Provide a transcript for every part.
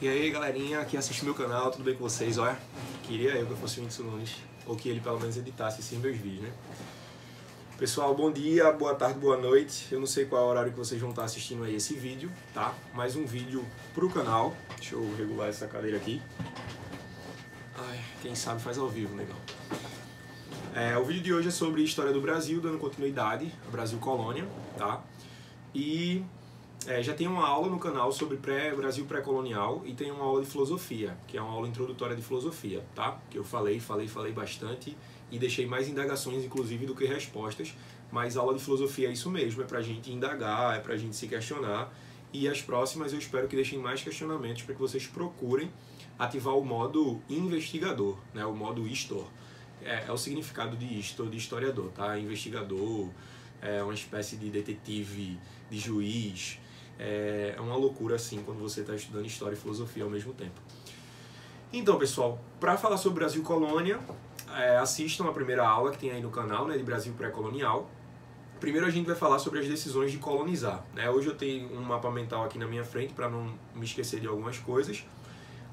E aí galerinha, aqui assiste meu canal, tudo bem com vocês? Olha, queria eu que eu fosse o Whindersson Nunes, ou que ele pelo menos editasse esses meus vídeos, né? Pessoal, bom dia, boa tarde, boa noite. Eu não sei qual é o horário que vocês vão estar assistindo aí esse vídeo, tá? Mais um vídeo pro canal. Deixa eu regular essa cadeira aqui. Ai, quem sabe faz ao vivo, legal. O vídeo de hoje é sobre história do Brasil, dando continuidade ao Brasil Colônia, tá? E já tem uma aula no canal sobre Brasil pré-colonial e tem uma aula de filosofia, que é uma aula introdutória de filosofia, tá? Que eu falei bastante e deixei mais indagações, inclusive, do que respostas. Mas a aula de filosofia é isso mesmo, é pra gente indagar, é pra gente se questionar. E as próximas eu espero que deixem mais questionamentos para que vocês procurem ativar o modo investigador, né? O modo histor. É o significado de histor, de historiador, tá? Investigador, é uma espécie de detetive, de juiz. É uma loucura assim quando você está estudando história e filosofia ao mesmo tempo. Então, pessoal, para falar sobre Brasil Colônia, assistam a primeira aula que tem aí no canal, né, de Brasil pré-colonial. Primeiro a gente vai falar sobre as decisões de colonizar, né? Hoje eu tenho um mapa mental aqui na minha frente para não me esquecer de algumas coisas.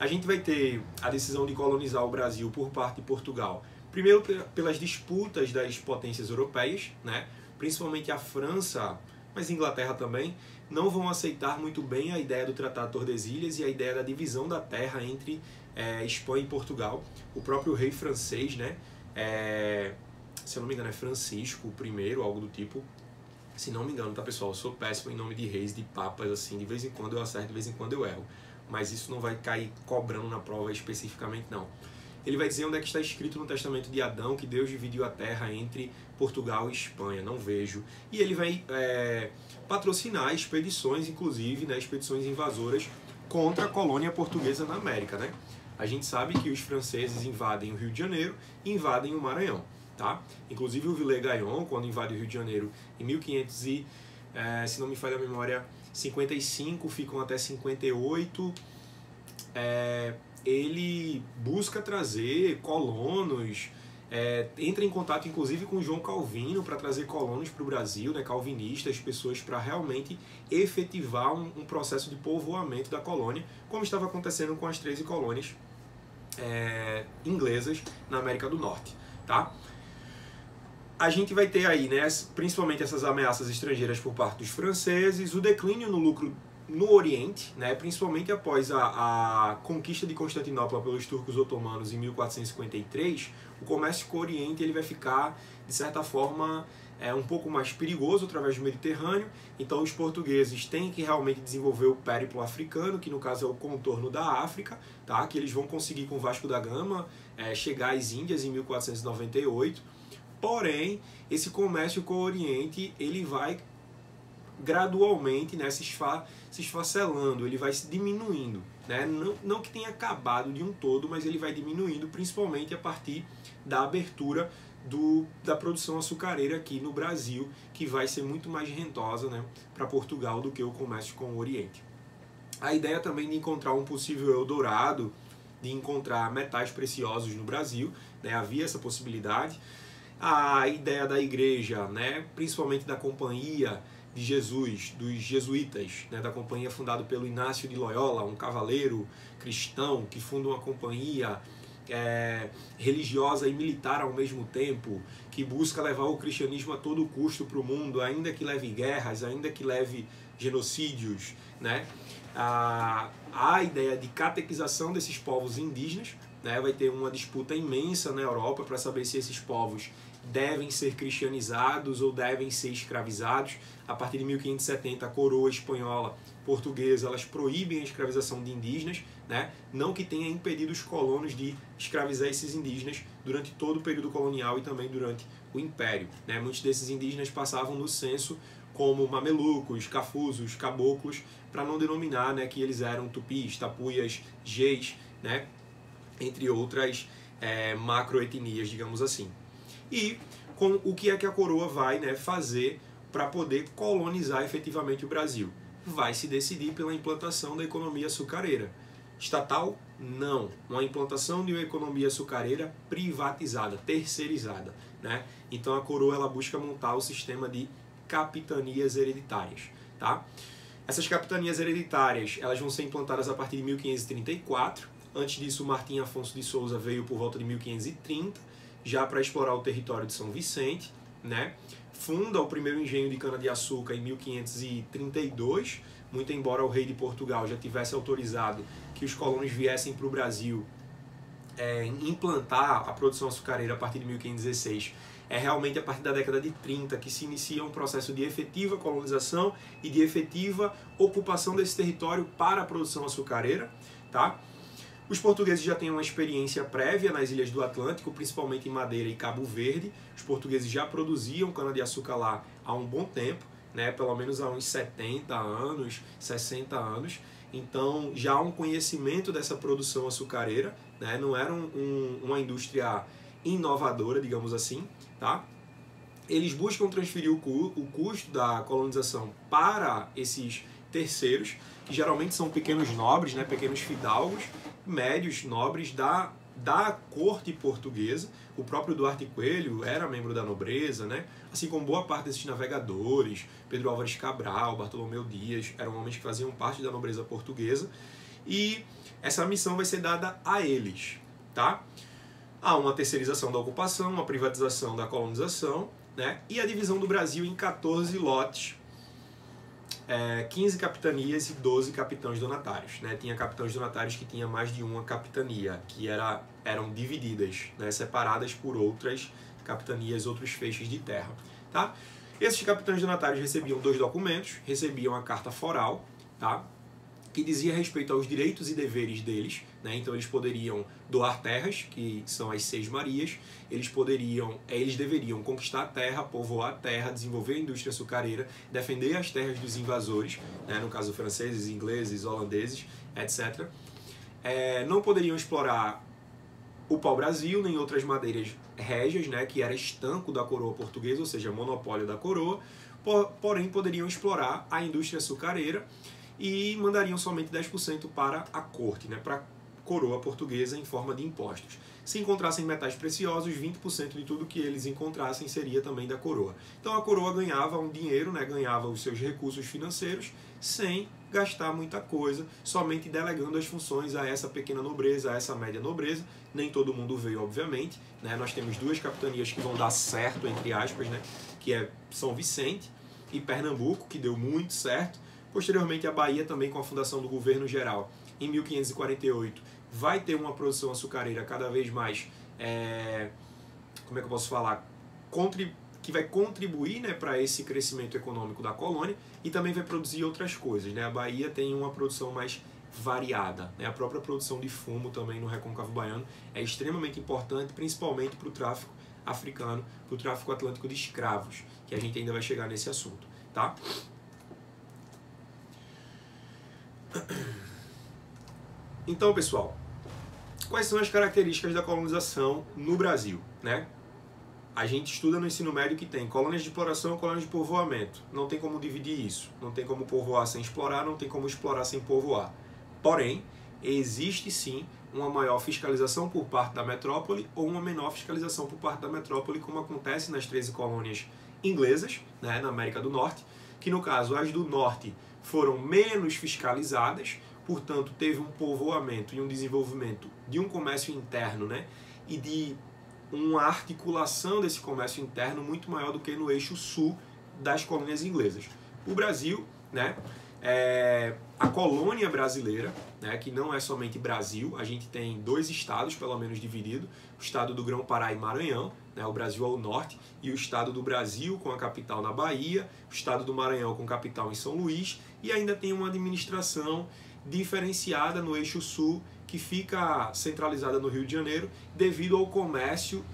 A gente vai ter a decisão de colonizar o Brasil por parte de Portugal. Primeiro pelas disputas das potências europeias, né? Principalmente a França, mas a Inglaterra também, não vão aceitar muito bem a ideia do Tratado de Tordesilhas e a ideia da divisão da terra entre Espanha e Portugal. O próprio rei francês, né? Se eu não me engano é Francisco I, algo do tipo. Se não me engano, tá, pessoal? Eu sou péssimo em nome de reis, de papas, assim, de vez em quando eu acerto, de vez em quando eu erro. Mas isso não vai cair cobrando na prova especificamente, não. Ele vai dizer onde é que está escrito no Testamento de Adão que Deus dividiu a terra entre Portugal e Espanha. Não vejo. E ele vai patrocinar expedições, inclusive, né, expedições invasoras contra a colônia portuguesa na América, né? A gente sabe que os franceses invadem o Rio de Janeiro e invadem o Maranhão, tá? Inclusive o Villegagnon, quando invade o Rio de Janeiro em 1500 se não me falha a memória, 55, ficam até 58, ele busca trazer colonos, entra em contato inclusive com João Calvino para trazer colonos para o Brasil, né, calvinistas, pessoas para realmente efetivar um processo de povoamento da colônia, como estava acontecendo com as 13 colônias inglesas na América do Norte, tá? A gente vai ter aí, né, principalmente essas ameaças estrangeiras por parte dos franceses, o declínio no lucro no Oriente, né, principalmente após a conquista de Constantinopla pelos turcos otomanos em 1453, o comércio com o Oriente ele vai ficar, de certa forma, um pouco mais perigoso através do Mediterrâneo. Então os portugueses têm que realmente desenvolver o périplo africano, que no caso é o contorno da África, tá? Que eles vão conseguir com Vasco da Gama chegar às Índias em 1498. Porém, esse comércio com o Oriente ele vai gradualmente, né, se esfacelando, ele vai se diminuindo, né? Não que tenha acabado de um todo, mas ele vai diminuindo, principalmente a partir da abertura da produção açucareira aqui no Brasil, que vai ser muito mais rentosa, né, para Portugal do que o comércio com o Oriente. A ideia também de encontrar um possível Eldorado, de encontrar metais preciosos no Brasil, né, havia essa possibilidade. A ideia da igreja, né, principalmente da Companhia de Jesus, dos jesuítas, né, da companhia fundada pelo Inácio de Loyola, um cavaleiro cristão que funda uma companhia religiosa e militar ao mesmo tempo, que busca levar o cristianismo a todo custo para o mundo, ainda que leve guerras, ainda que leve genocídios, né? A ideia de catequização desses povos indígenas, né, vai ter uma disputa imensa na Europa para saber se esses povos devem ser cristianizados ou devem ser escravizados. A partir de 1570, a coroa espanhola, portuguesa, elas proíbem a escravização de indígenas, né? Não que tenha impedido os colonos de escravizar esses indígenas durante todo o período colonial e também durante o Império, né? Muitos desses indígenas passavam no censo como mamelucos, cafusos, caboclos, para não denominar, né, que eles eram tupis, tapuias, geis, né? Entre outras macroetnias, digamos assim. E com o que é que a coroa vai, né, fazer para poder colonizar efetivamente o Brasil? Vai se decidir pela implantação da economia açucareira. Estatal? Não. Uma implantação de uma economia açucareira privatizada, terceirizada, né? Então a coroa ela busca montar o sistema de capitanias hereditárias, tá? Essas capitanias hereditárias, elas vão ser implantadas a partir de 1534. Antes disso, Martim Afonso de Souza veio por volta de 1530, já para explorar o território de São Vicente, né? Funda o primeiro engenho de cana-de-açúcar em 1532, muito embora o rei de Portugal já tivesse autorizado que os colonos viessem para o Brasil implantar a produção açucareira a partir de 1516. É realmente a partir da década de 30 que se inicia um processo de efetiva colonização e de efetiva ocupação desse território para a produção açucareira, tá? Os portugueses já têm uma experiência prévia nas ilhas do Atlântico, principalmente em Madeira e Cabo Verde. Os portugueses já produziam cana-de-açúcar lá há um bom tempo, né? Pelo menos há uns 70 anos, 60 anos. Então já há um conhecimento dessa produção açucareira, né? Não era uma indústria inovadora, digamos assim, tá? Eles buscam transferir o custo da colonização para esses terceiros, que geralmente são pequenos nobres, né? Pequenos fidalgos, médios nobres da corte portuguesa. O próprio Duarte Coelho era membro da nobreza, né? Assim como boa parte desses navegadores, Pedro Álvares Cabral, Bartolomeu Dias, eram homens que faziam parte da nobreza portuguesa, e essa missão vai ser dada a eles, tá? Há uma terceirização da ocupação, uma privatização da colonização, né? E a divisão do Brasil em 14 lotes, 15 capitanias e 12 capitães donatários, né? Tinha capitães donatários que tinha mais de uma capitania, que eram divididas, né? Separadas por outras capitanias, outros feixes de terra, tá? Esses capitães donatários recebiam 2 documentos, recebiam a carta foral, tá? Que dizia respeito aos direitos e deveres deles, né? Então eles poderiam doar terras, que são as 6 Marias, eles deveriam conquistar a terra, povoar a terra, desenvolver a indústria açucareira, defender as terras dos invasores, né? No caso franceses, ingleses, holandeses, etc. Não poderiam explorar o pau-brasil, nem outras madeiras régias, né? Que era estanco da coroa portuguesa, ou seja, monopólio da coroa, porém poderiam explorar a indústria açucareira, e mandariam somente 10% para a corte, né, para a coroa portuguesa em forma de impostos. Se encontrassem metais preciosos, 20% de tudo que eles encontrassem seria também da coroa. Então a coroa ganhava um dinheiro, né, ganhava os seus recursos financeiros sem gastar muita coisa, somente delegando as funções a essa pequena nobreza, a essa média nobreza. Nem todo mundo veio, obviamente, né? Nós temos 2 capitanias que vão dar certo, entre aspas, né, que é São Vicente e Pernambuco, que deu muito certo. Posteriormente, a Bahia, também com a fundação do governo geral, em 1548, vai ter uma produção açucareira cada vez mais, como é que eu posso falar, que vai contribuir, né, para esse crescimento econômico da colônia, e também vai produzir outras coisas, né? A Bahia tem uma produção mais variada, né? A própria produção de fumo também no Recôncavo Baiano é extremamente importante, principalmente para o tráfico africano, para o tráfico atlântico de escravos, que a gente ainda vai chegar nesse assunto, tá? Então, pessoal, quais são as características da colonização no Brasil, né? A gente estuda no ensino médio que tem colônias de exploração e colônias de povoamento. Não tem como dividir isso. Não tem como povoar sem explorar, não tem como explorar sem povoar. Porém, existe sim uma maior fiscalização por parte da metrópole ou uma menor fiscalização por parte da metrópole, como acontece nas 13 colônias inglesas, né, na América do Norte, que no caso as do Norte foram menos fiscalizadas, portanto teve um povoamento e um desenvolvimento de um comércio interno, né, e de uma articulação desse comércio interno muito maior do que no eixo sul das colônias inglesas. O Brasil, né, a colônia brasileira, né, que não é somente Brasil, a gente tem 2 estados pelo menos divididos, o estado do Grão-Pará e Maranhão, né, o Brasil ao norte, e o estado do Brasil com a capital na Bahia, o estado do Maranhão com capital em São Luís, e ainda tem uma administração diferenciada no eixo sul, que fica centralizada no Rio de Janeiro, devido ao comércio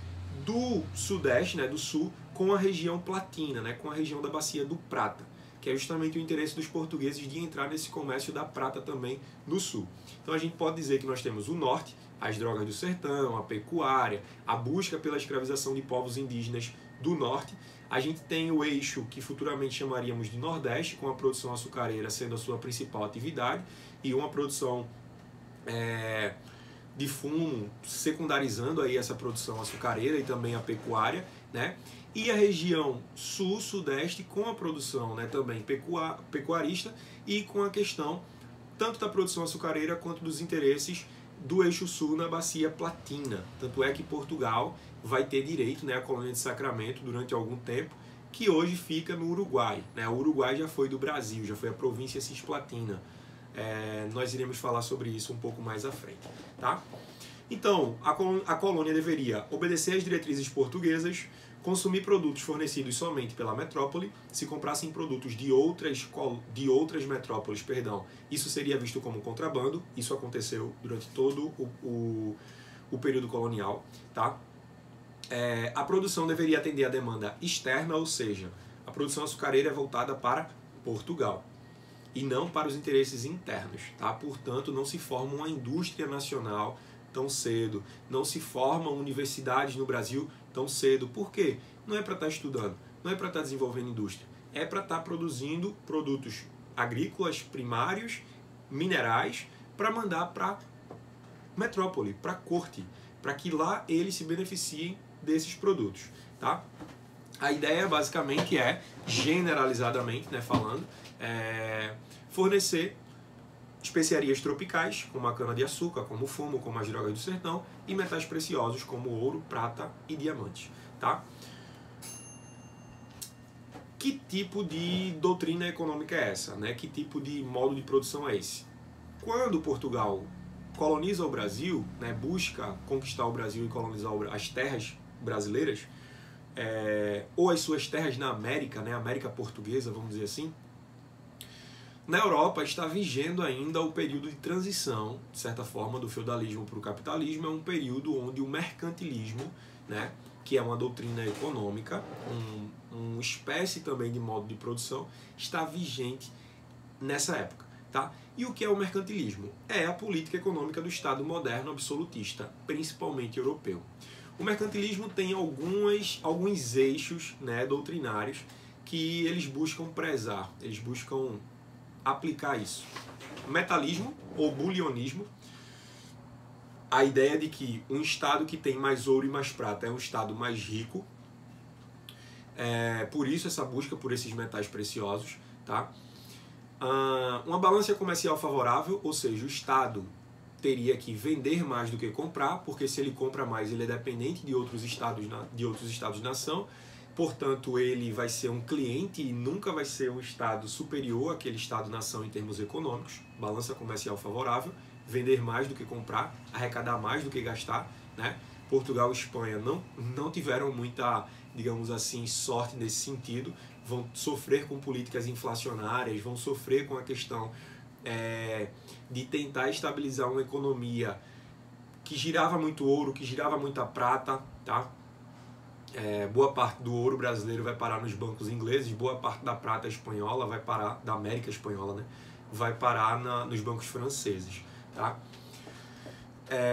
do sudeste, né, do sul, com a região platina, né, com a região da Bacia do Prata, que é justamente o interesse dos portugueses de entrar nesse comércio da prata também no sul. Então a gente pode dizer que nós temos o norte, as drogas do sertão, a pecuária, a busca pela escravização de povos indígenas do norte. A gente tem o eixo que futuramente chamaríamos de nordeste, com a produção açucareira sendo a sua principal atividade, e uma produção de fumo secundarizando aí essa produção açucareira e também a pecuária, né? e a região sul-sudeste com a produção, né, também pecuarista e com a questão tanto da produção açucareira quanto dos interesses do eixo sul na bacia platina. Tanto é que Portugal vai ter direito, né, à colônia de Sacramento durante algum tempo, que hoje fica no Uruguai, né? O Uruguai já foi do Brasil, já foi a província cisplatina. Nós iremos falar sobre isso um pouco mais à frente, tá? Então, a colônia deveria obedecer às diretrizes portuguesas, consumir produtos fornecidos somente pela metrópole. Se comprassem produtos de outras metrópoles, isso seria visto como contrabando. Isso aconteceu durante todo o período colonial, tá? A produção deveria atender à demanda externa, ou seja, a produção açucareira é voltada para Portugal e não para os interesses internos, tá? Portanto, não se forma uma indústria nacional tão cedo, não se formam universidades no Brasil tão cedo. Por quê? Não é para estar estudando, não é para estar desenvolvendo indústria, é para estar produzindo produtos agrícolas primários, minerais, para mandar para metrópole, para a corte, para que lá eles se beneficiem desses produtos, tá? A ideia basicamente é, generalizadamente, né, falando, fornecer especiarias tropicais, como a cana-de-açúcar, como o fumo, como as drogas do sertão, e metais preciosos, como ouro, prata e diamantes, tá? Que tipo de doutrina econômica é essa, né? Que tipo de modo de produção é esse? Quando Portugal coloniza o Brasil, né, busca conquistar o Brasil e colonizar as terras brasileiras, ou as suas terras na América, né, América Portuguesa, vamos dizer assim, na Europa está vigendo ainda o período de transição, de certa forma, do feudalismo para o capitalismo. É um período onde o mercantilismo, né, que é uma doutrina econômica, uma espécie também de modo de produção, está vigente nessa época, tá? E o que é o mercantilismo? É a política econômica do Estado moderno absolutista, principalmente europeu. O mercantilismo tem alguns eixos, né, doutrinários que eles buscam prezar, eles buscam aplicar isso. Metalismo ou bulionismo, a ideia de que um estado que tem mais ouro e mais prata é um estado mais rico. Por isso essa busca por esses metais preciosos, tá? Uma balança comercial favorável, ou seja, o estado teria que vender mais do que comprar, porque se ele compra mais ele é dependente de outros estados-nação. Portanto, ele vai ser um cliente e nunca vai ser um estado superior àquele estado-nação em termos econômicos. Balança comercial favorável, vender mais do que comprar, arrecadar mais do que gastar, né? Portugal e Espanha não tiveram muita, digamos assim, sorte nesse sentido. Vão sofrer com políticas inflacionárias, vão sofrer com a questão de tentar estabilizar uma economia que girava muito ouro, que girava muita prata, tá? Boa parte do ouro brasileiro vai parar nos bancos ingleses, boa parte da prata espanhola vai parar, da América espanhola, né, vai parar nos bancos franceses, tá?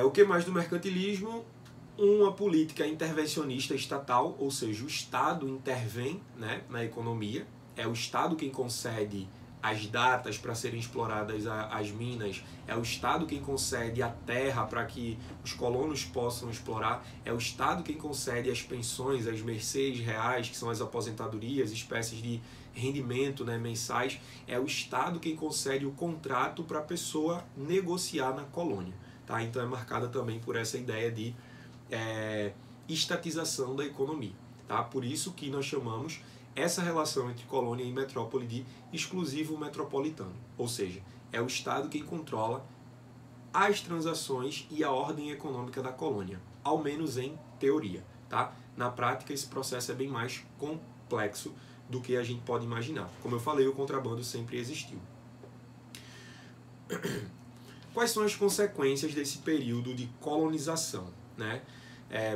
O que mais do mercantilismo? Uma política intervencionista estatal, ou seja, o Estado intervém, né, na economia, é o Estado quem concede as datas para serem exploradas as minas, é o Estado quem concede a terra para que os colonos possam explorar, é o Estado quem concede as pensões, as mercês reais, que são as aposentadorias, espécies de rendimento, né, mensais, é o Estado quem concede o contrato para a pessoa negociar na colônia, tá? Então é marcada também por essa ideia de estatização da economia, tá? Por isso que nós chamamos essa relação entre colônia e metrópole de exclusivo metropolitano, ou seja, é o Estado quem controla as transações e a ordem econômica da colônia, ao menos em teoria, tá? Na prática esse processo é bem mais complexo do que a gente pode imaginar. Como eu falei, o contrabando sempre existiu. Quais são as consequências desse período de colonização, né?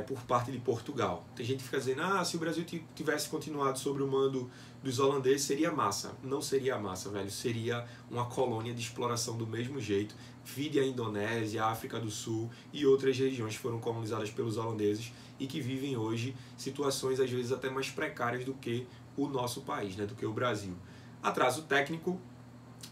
Por parte de Portugal? Tem gente que fica dizendo, se o Brasil tivesse continuado sob o mando dos holandeses seria massa. Não seria massa, velho. Seria uma colônia de exploração do mesmo jeito. Vide a Indonésia, a África do Sul e outras regiões que foram colonizadas pelos holandeses e que vivem hoje situações às vezes até mais precárias do que o nosso país, né? Do que o Brasil. Atraso técnico,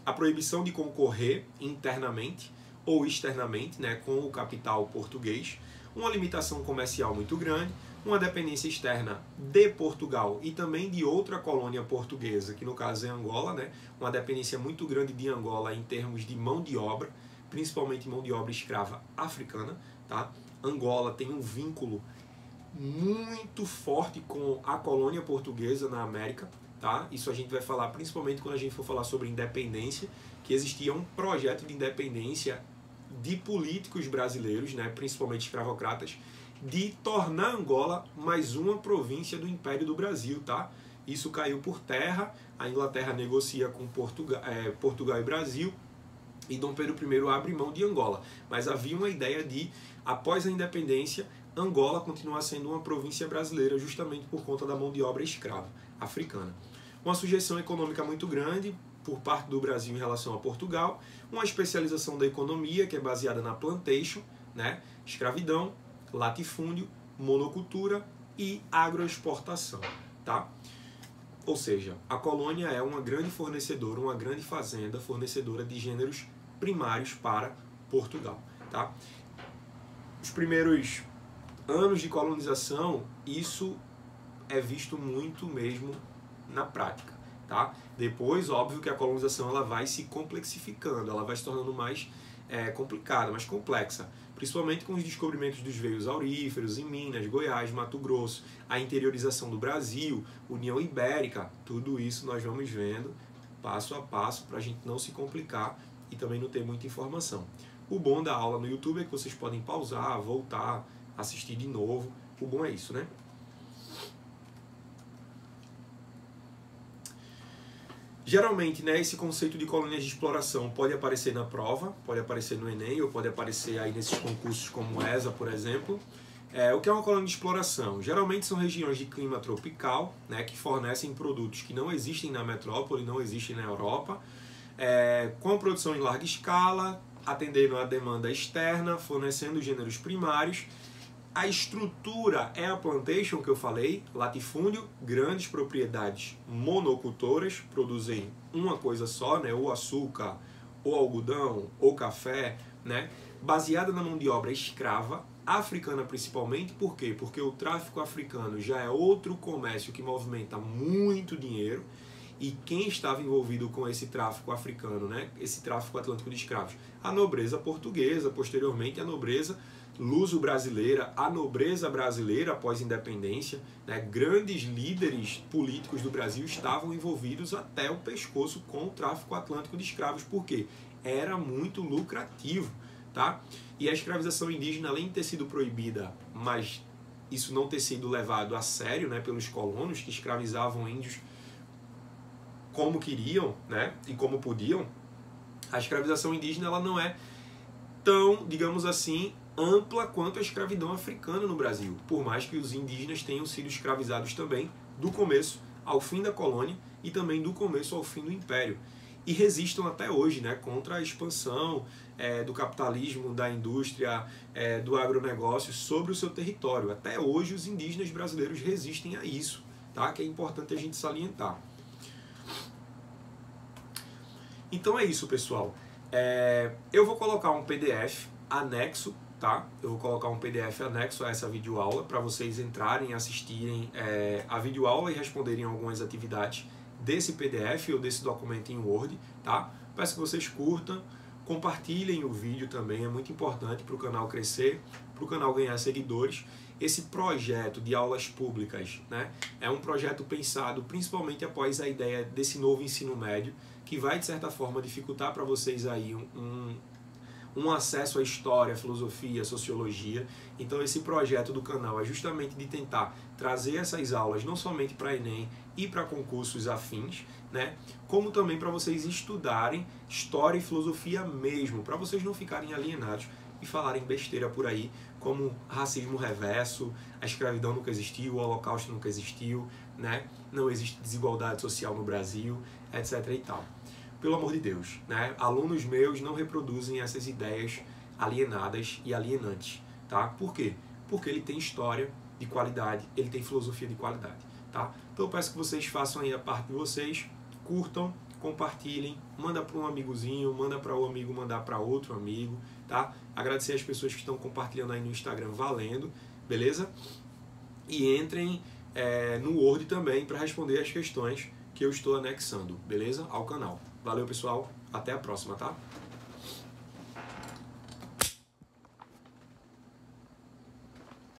a proibição de concorrer internamente ou externamente, né, com o capital português, uma limitação comercial muito grande, uma dependência externa de Portugal e também de outra colônia portuguesa, que no caso é Angola, né? Uma dependência muito grande de Angola em termos de mão de obra, principalmente mão de obra escrava africana, tá? Angola tem um vínculo muito forte com a colônia portuguesa na América, tá? Isso a gente vai falar principalmente quando a gente for falar sobre independência, que existia um projeto de independência de políticos brasileiros, né, principalmente escravocratas, de tornar Angola mais uma província do Império do Brasil, tá? Isso caiu por terra, a Inglaterra negocia com Portugal e Brasil, e Dom Pedro I abre mão de Angola. Mas havia uma ideia de, após a independência, Angola continuar sendo uma província brasileira, justamente por conta da mão de obra escrava africana. Uma sujeição econômica muito grande por parte do Brasil em relação a Portugal, uma especialização da economia que é baseada na plantation, né? Escravidão, latifúndio, monocultura e agroexportação, tá? Ou seja, a colônia é uma grande fornecedora, uma grande fazenda fornecedora de gêneros primários para Portugal, tá? Os primeiros anos de colonização, isso é visto muito mesmo na prática, tá? Depois, óbvio que a colonização ela vai se complexificando, ela vai se tornando mais complicada, mais complexa, principalmente com os descobrimentos dos veios auríferos em Minas, Goiás, Mato Grosso, a interiorização do Brasil, União Ibérica, tudo isso nós vamos vendo passo a passo para a gente não se complicar e também não ter muita informação. O bom da aula no YouTube é que vocês podem pausar, voltar, assistir de novo, o bom é isso, né? Geralmente, né, esse conceito de colônias de exploração pode aparecer na prova, pode aparecer no Enem, ou pode aparecer aí nesses concursos como o ESA, por exemplo. O que é uma colônia de exploração? Geralmente são regiões de clima tropical, né, que fornecem produtos que não existem na metrópole, não existem na Europa, com produção em larga escala, atendendo à demanda externa, fornecendo gêneros primários. A estrutura é a plantation que eu falei, latifúndio, grandes propriedades monocultoras, produzem uma coisa só, né, ou açúcar, ou algodão, ou café, né, baseada na mão de obra escrava, africana principalmente. Por quê? Porque o tráfico africano já é outro comércio que movimenta muito dinheiro, e quem estava envolvido com esse tráfico africano, né, esse tráfico atlântico de escravos? A nobreza portuguesa, posteriormente a nobreza luso-brasileira, a nobreza brasileira após a independência, né, grandes líderes políticos do Brasil estavam envolvidos até o pescoço com o tráfico atlântico de escravos, porque era muito lucrativo, tá? E a escravização indígena, além de ter sido proibida, mas isso não ter sido levado a sério, né, pelos colonos que escravizavam índios como queriam, né, e como podiam, a escravização indígena ela não é tão, digamos assim, ampla quanto a escravidão africana no Brasil, por mais que os indígenas tenham sido escravizados também do começo ao fim da colônia e também do começo ao fim do império, e resistam até hoje, né, contra a expansão do capitalismo, da indústria, do agronegócio sobre o seu território. Até hoje os indígenas brasileiros resistem a isso, tá? Que é importante a gente salientar. Então é isso, pessoal. Eu vou colocar um PDF anexo, tá? Eu vou colocar um PDF anexo a essa videoaula para vocês entrarem, assistirem a videoaula e responderem algumas atividades desse PDF ou desse documento em Word, tá? Peço que vocês curtam, compartilhem o vídeo também, é muito importante para o canal crescer, para o canal ganhar seguidores. Esse projeto de aulas públicas, né, é um projeto pensado principalmente após a ideia desse novo ensino médio, que vai, de certa forma, dificultar para vocês aí um acesso à história, filosofia, sociologia. Então esse projeto do canal é justamente de tentar trazer essas aulas não somente para Enem e para concursos afins, né, como também para vocês estudarem história e filosofia mesmo, para vocês não ficarem alienados e falarem besteira por aí, como racismo reverso, a escravidão nunca existiu, o holocausto nunca existiu, né, não existe desigualdade social no Brasil, etc. e tal. Pelo amor de Deus, né? Alunos meus não reproduzem essas ideias alienadas e alienantes, tá? Por quê? Porque ele tem história de qualidade, ele tem filosofia de qualidade, tá? Então eu peço que vocês façam aí a parte de vocês, curtam, compartilhem, manda para um amigozinho, manda para o amigo, mandar para outro amigo, tá? Agradecer as pessoas que estão compartilhando aí no Instagram, valendo, beleza? e entrem no Word também para responder as questões que eu estou anexando, beleza? Ao canal. Valeu, pessoal. Até a próxima, tá?